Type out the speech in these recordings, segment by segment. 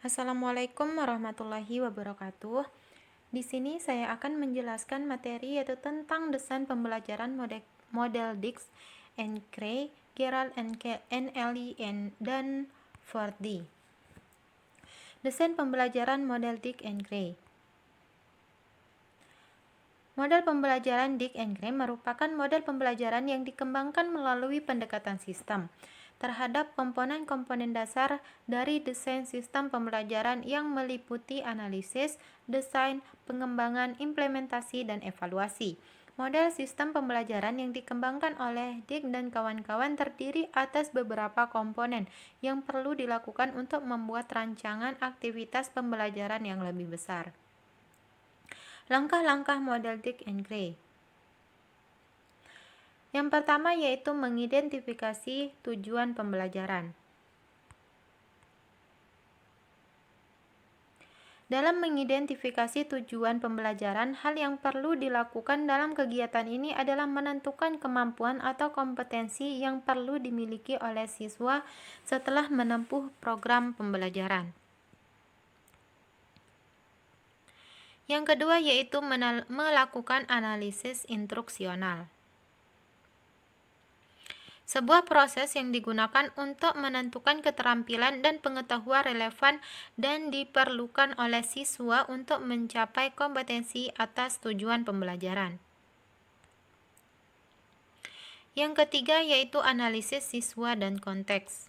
Assalamualaikum warahmatullahi wabarakatuh. Di sini saya akan menjelaskan materi yaitu tentang desain pembelajaran model Dix and Cray, Gerald and Ellie dan Fordy. Desain pembelajaran model Dix and Cray. Model pembelajaran Dix and Cray merupakan model pembelajaran yang dikembangkan melalui pendekatan sistem terhadap komponen-komponen dasar dari desain sistem pembelajaran yang meliputi analisis, desain, pengembangan, implementasi, dan evaluasi. Model sistem pembelajaran yang dikembangkan oleh Dix dan kawan-kawan terdiri atas beberapa komponen yang perlu dilakukan untuk membuat rancangan aktivitas pembelajaran yang lebih besar. Langkah-langkah model Dix and Cray. Yang pertama yaitu mengidentifikasi tujuan pembelajaran. Dalam mengidentifikasi tujuan pembelajaran, hal yang perlu dilakukan dalam kegiatan ini adalah menentukan kemampuan atau kompetensi yang perlu dimiliki oleh siswa setelah menempuh program pembelajaran. Yang kedua yaitu melakukan analisis instruksional. Sebuah proses yang digunakan untuk menentukan keterampilan dan pengetahuan relevan dan diperlukan oleh siswa untuk mencapai kompetensi atas tujuan pembelajaran. Yang ketiga yaitu analisis siswa dan konteks.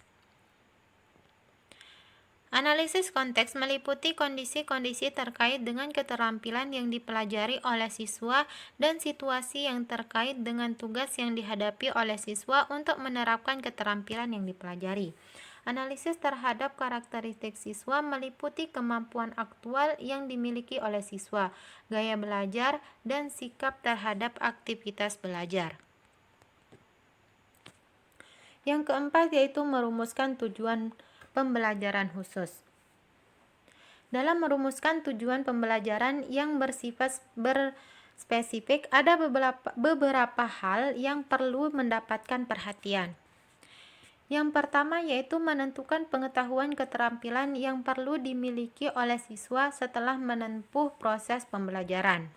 Analisis konteks meliputi kondisi-kondisi terkait dengan keterampilan yang dipelajari oleh siswa dan situasi yang terkait dengan tugas yang dihadapi oleh siswa untuk menerapkan keterampilan yang dipelajari. Analisis terhadap karakteristik siswa meliputi kemampuan aktual yang dimiliki oleh siswa, gaya belajar, dan sikap terhadap aktivitas belajar. Yang keempat yaitu merumuskan tujuan pembelajaran khusus. Dalam merumuskan tujuan pembelajaran yang bersifat berspesifik, ada beberapa hal yang perlu mendapatkan perhatian. Yang pertama yaitu menentukan pengetahuan keterampilan yang perlu dimiliki oleh siswa setelah menempuh proses pembelajaran.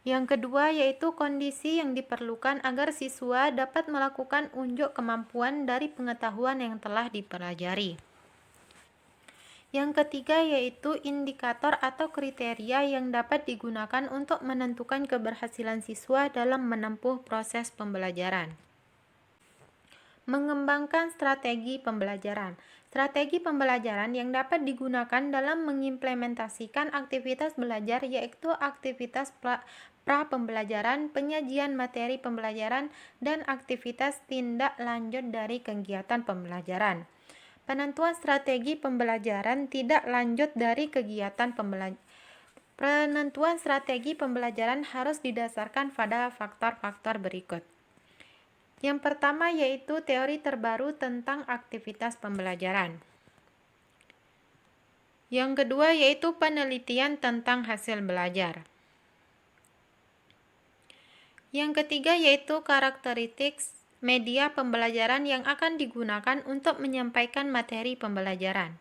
Yang kedua yaitu kondisi yang diperlukan agar siswa dapat melakukan unjuk kemampuan dari pengetahuan yang telah dipelajari. Yang ketiga yaitu indikator atau kriteria yang dapat digunakan untuk menentukan keberhasilan siswa dalam menempuh proses pembelajaran. Mengembangkan strategi pembelajaran. Strategi pembelajaran yang dapat digunakan dalam mengimplementasikan aktivitas belajar yaitu aktivitas pra-pembelajaran, penyajian materi pembelajaran, dan aktivitas tindak lanjut dari kegiatan pembelajaran. Penentuan strategi pembelajaran tidak lanjut dari kegiatan pembelajaran. Penentuan strategi pembelajaran harus didasarkan pada faktor-faktor berikut. Yang pertama yaitu teori terbaru tentang aktivitas pembelajaran. Yang kedua yaitu penelitian tentang hasil belajar. Yang ketiga yaitu karakteristik media pembelajaran yang akan digunakan untuk menyampaikan materi pembelajaran.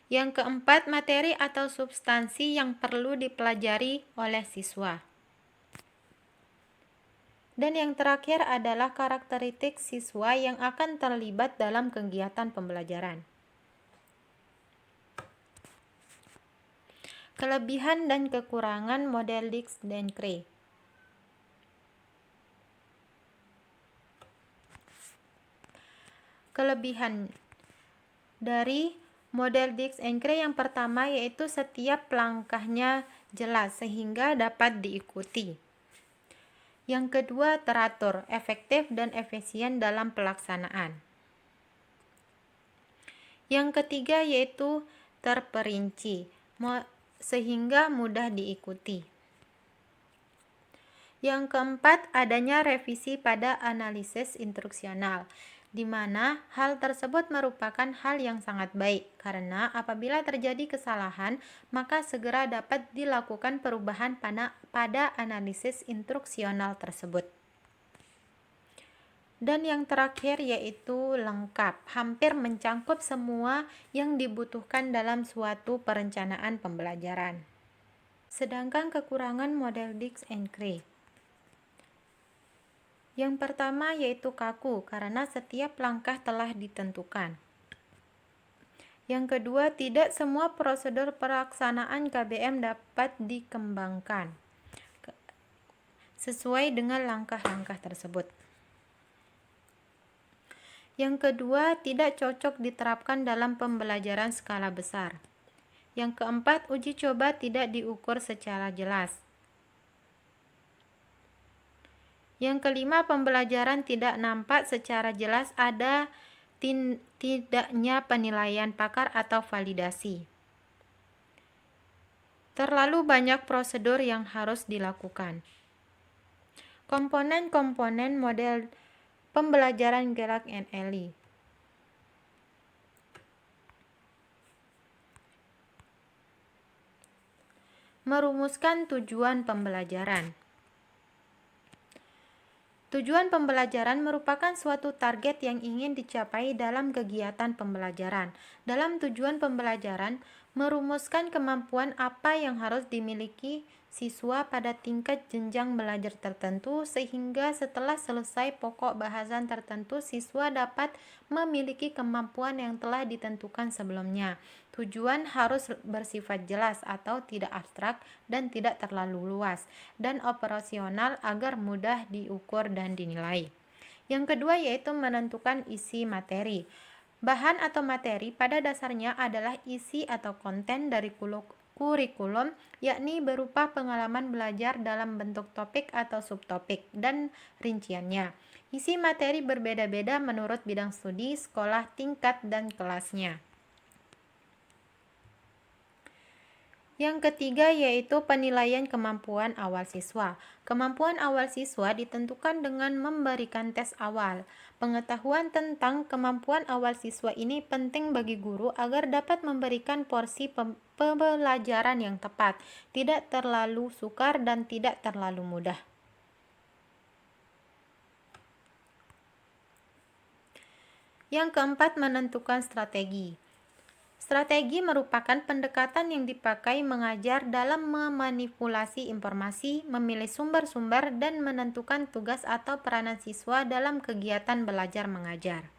Yang keempat, materi atau substansi yang perlu dipelajari oleh siswa. Dan yang terakhir adalah karakteristik siswa yang akan terlibat dalam kegiatan pembelajaran. Kelebihan dan kekurangan model Dix dan Cray. Kelebihan dari model Dix and Cray yang pertama yaitu setiap langkahnya jelas sehingga dapat diikuti. Yang kedua, teratur, efektif dan efisien dalam pelaksanaan. Yang ketiga yaitu terperinci sehingga mudah diikuti. Yang keempat, adanya revisi pada analisis instruksional, di mana hal tersebut merupakan hal yang sangat baik, karena apabila terjadi kesalahan, maka segera dapat dilakukan perubahan pada analisis instruksional tersebut. Dan yang terakhir yaitu lengkap, hampir mencakup semua yang dibutuhkan dalam suatu perencanaan pembelajaran. Sedangkan kekurangan model Dix and Cray. Yang pertama yaitu kaku karena setiap langkah telah ditentukan. Yang kedua, tidak semua prosedur pelaksanaan KBM dapat dikembangkan sesuai dengan langkah-langkah tersebut. Yang kedua, tidak cocok diterapkan dalam pembelajaran skala besar. Yang keempat, uji coba tidak diukur secara jelas. Yang kelima, pembelajaran tidak nampak secara jelas ada tidaknya penilaian pakar atau validasi. Terlalu banyak prosedur yang harus dilakukan. Komponen-komponen model pembelajaran Gelack and Ely. Merumuskan tujuan pembelajaran. Tujuan pembelajaran merupakan suatu target yang ingin dicapai dalam kegiatan pembelajaran. Dalam tujuan pembelajaran, merumuskan kemampuan apa yang harus dimiliki siswa pada tingkat jenjang belajar tertentu sehingga setelah selesai pokok bahasan tertentu siswa dapat memiliki kemampuan yang telah ditentukan sebelumnya. Tujuan harus bersifat jelas atau tidak abstrak dan tidak terlalu luas dan operasional agar mudah diukur dan dinilai. Yang kedua yaitu menentukan isi materi. Bahan atau materi pada dasarnya adalah isi atau konten dari kurikulum, yakni berupa pengalaman belajar dalam bentuk topik atau subtopik dan rinciannya. Isi materi berbeda-beda menurut bidang studi, sekolah, tingkat, dan kelasnya. Yang ketiga yaitu penilaian kemampuan awal siswa. Kemampuan awal siswa ditentukan dengan memberikan tes awal. Pengetahuan tentang kemampuan awal siswa ini penting bagi guru agar dapat memberikan porsi pembelajaran yang tepat, tidak terlalu sukar dan tidak terlalu mudah. Yang keempat, menentukan strategi. Strategi merupakan pendekatan yang dipakai mengajar dalam memanipulasi informasi, memilih sumber-sumber, dan menentukan tugas atau peranan siswa dalam kegiatan belajar mengajar.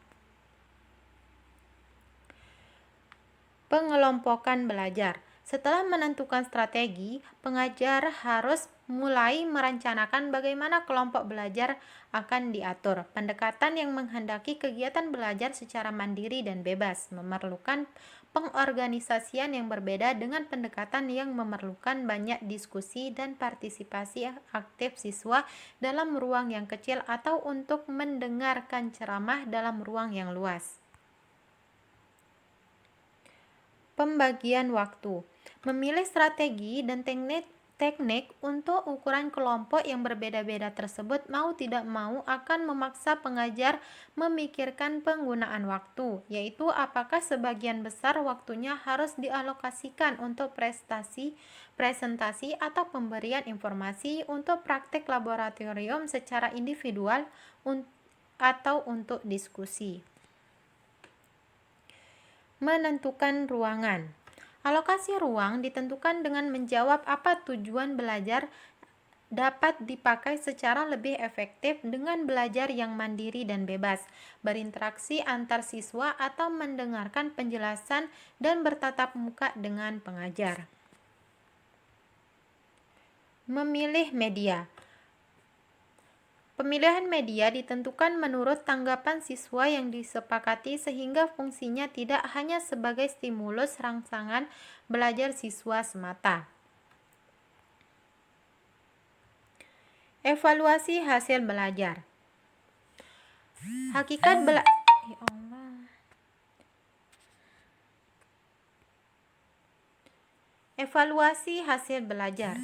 Pengelompokan belajar. Setelah menentukan strategi, pengajar harus mulai merencanakan bagaimana kelompok belajar akan diatur. Pendekatan yang menghendaki kegiatan belajar secara mandiri dan bebas memerlukan pengorganisasian yang berbeda dengan pendekatan yang memerlukan banyak diskusi dan partisipasi aktif siswa dalam ruang yang kecil atau untuk mendengarkan ceramah dalam ruang yang luas. Pembagian waktu. Memilih strategi dan teknik untuk ukuran kelompok yang berbeda-beda tersebut mau tidak mau akan memaksa pengajar memikirkan penggunaan waktu, yaitu apakah sebagian besar waktunya harus dialokasikan untuk presentasi atau pemberian informasi untuk praktik laboratorium secara individual atau untuk diskusi. Menentukan ruangan. Alokasi ruang ditentukan dengan menjawab apa tujuan belajar dapat dipakai secara lebih efektif dengan belajar yang mandiri dan bebas, berinteraksi antar siswa atau mendengarkan penjelasan dan bertatap muka dengan pengajar. Memilih media. Pemilihan media ditentukan menurut tanggapan siswa yang disepakati sehingga fungsinya tidak hanya sebagai stimulus rangsangan belajar siswa semata. Evaluasi hasil belajar. Evaluasi hasil belajar.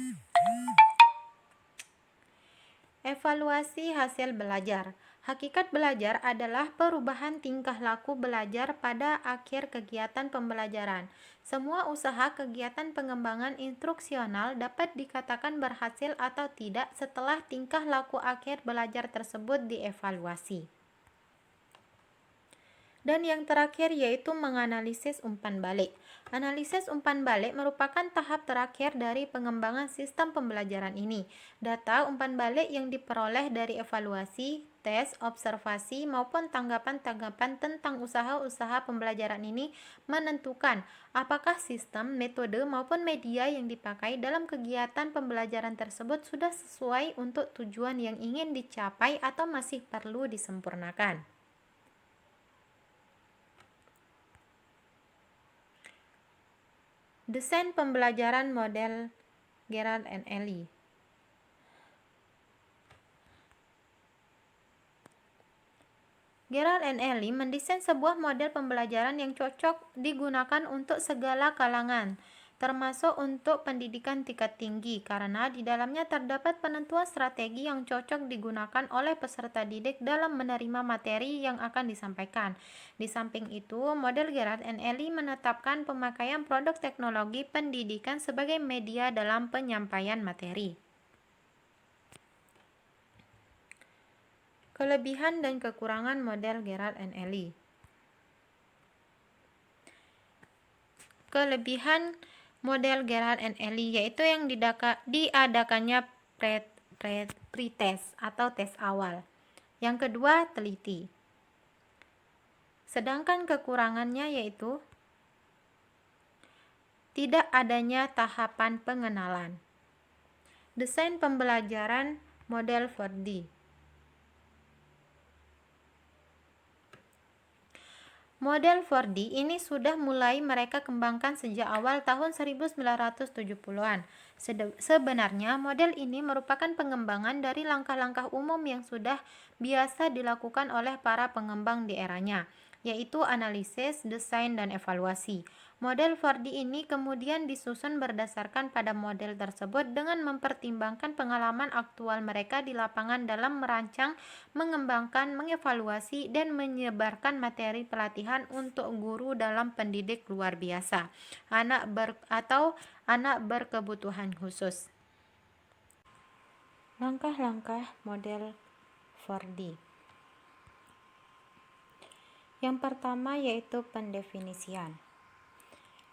Evaluasi hasil belajar. Hakikat belajar adalah perubahan tingkah laku belajar pada akhir kegiatan pembelajaran. Semua usaha kegiatan pengembangan instruksional dapat dikatakan berhasil atau tidak setelah tingkah laku akhir belajar tersebut dievaluasi. Dan yang terakhir yaitu menganalisis umpan balik. Analisis umpan balik merupakan tahap terakhir dari pengembangan sistem pembelajaran ini. Data umpan balik yang diperoleh dari evaluasi, tes, observasi, maupun tanggapan-tanggapan tentang usaha-usaha pembelajaran ini menentukan apakah sistem, metode, maupun media yang dipakai dalam kegiatan pembelajaran tersebut sudah sesuai untuk tujuan yang ingin dicapai atau masih perlu disempurnakan. Desain pembelajaran model Gerard and Ellie. Gerard and Ellie mendesain sebuah model pembelajaran yang cocok digunakan untuk segala kalangan, termasuk untuk pendidikan tingkat tinggi, karena di dalamnya terdapat penentuan strategi yang cocok digunakan oleh peserta didik dalam menerima materi yang akan disampaikan. Di samping itu, model Gerard and Ellie menetapkan pemakaian produk teknologi pendidikan sebagai media dalam penyampaian materi. Kelebihan dan kekurangan model Gerard and Ellie. Kelebihan model Gerard and Ellie yaitu yang diadakannya pretest atau tes awal. Yang kedua, teliti. Sedangkan kekurangannya yaitu tidak adanya tahapan pengenalan. Desain pembelajaran model 4D. Model 4D ini sudah mulai mereka kembangkan sejak awal tahun 1970-an. Sebenarnya model ini merupakan pengembangan dari langkah-langkah umum yang sudah biasa dilakukan oleh para pengembang di eranya, yaitu analisis, desain, dan evaluasi. Model 4D ini kemudian disusun berdasarkan pada model tersebut dengan mempertimbangkan pengalaman aktual mereka di lapangan dalam merancang, mengembangkan, mengevaluasi, dan menyebarkan materi pelatihan untuk guru dalam pendidik luar biasa, anak berkebutuhan khusus. Langkah-langkah model 4D. Yang pertama yaitu pendefinisian.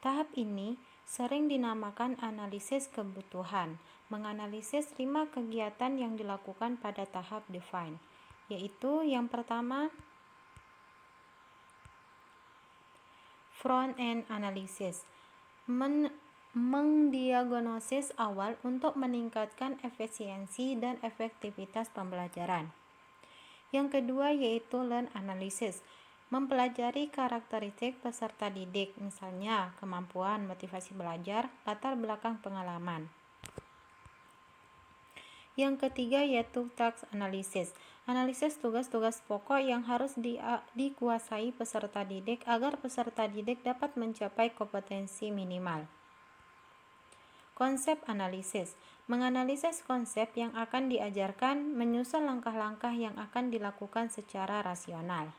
Tahap ini sering dinamakan analisis kebutuhan, menganalisis 5 kegiatan yang dilakukan pada tahap define, yaitu yang pertama, front-end analysis, mendiagnosis awal untuk meningkatkan efisiensi dan efektivitas pembelajaran. Yang kedua yaitu learn analysis, mempelajari karakteristik peserta didik, misalnya kemampuan, motivasi belajar, latar belakang pengalaman. Yang ketiga yaitu task analysis, analisis tugas-tugas pokok yang harus dikuasai peserta didik agar peserta didik dapat mencapai kompetensi minimal. Konsep analisis, menganalisis konsep yang akan diajarkan, menyusun langkah-langkah yang akan dilakukan secara rasional.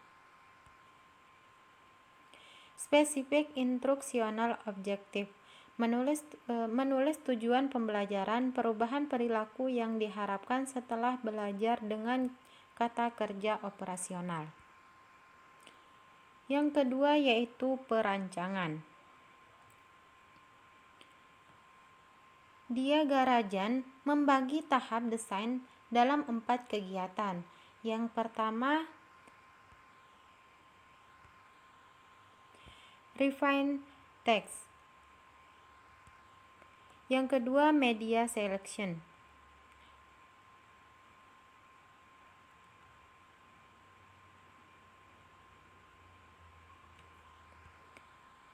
Spesifik instruksional objektif, menulis tujuan pembelajaran, perubahan perilaku yang diharapkan setelah belajar dengan kata kerja operasional. Yang kedua yaitu perancangan. Dia Garajan membagi tahap desain dalam 4 kegiatan. Yang pertama, refine text. Yang kedua, media selection.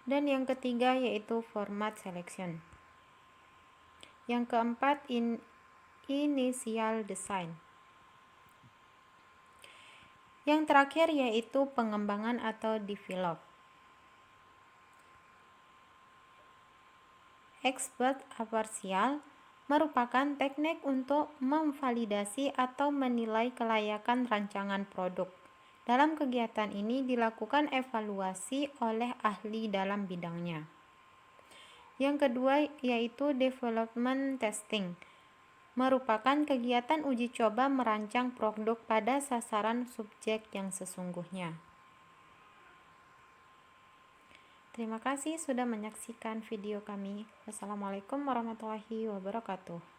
Dan yang ketiga yaitu format selection. Yang keempat, initial design. Yang terakhir yaitu pengembangan atau develop. Expert appraisal merupakan teknik untuk memvalidasi atau menilai kelayakan rancangan produk. Dalam kegiatan ini dilakukan evaluasi oleh ahli dalam bidangnya. Yang kedua yaitu development testing, merupakan kegiatan uji coba merancang produk pada sasaran subjek yang sesungguhnya. Terima kasih sudah menyaksikan video kami. Wassalamualaikum warahmatullahi wabarakatuh.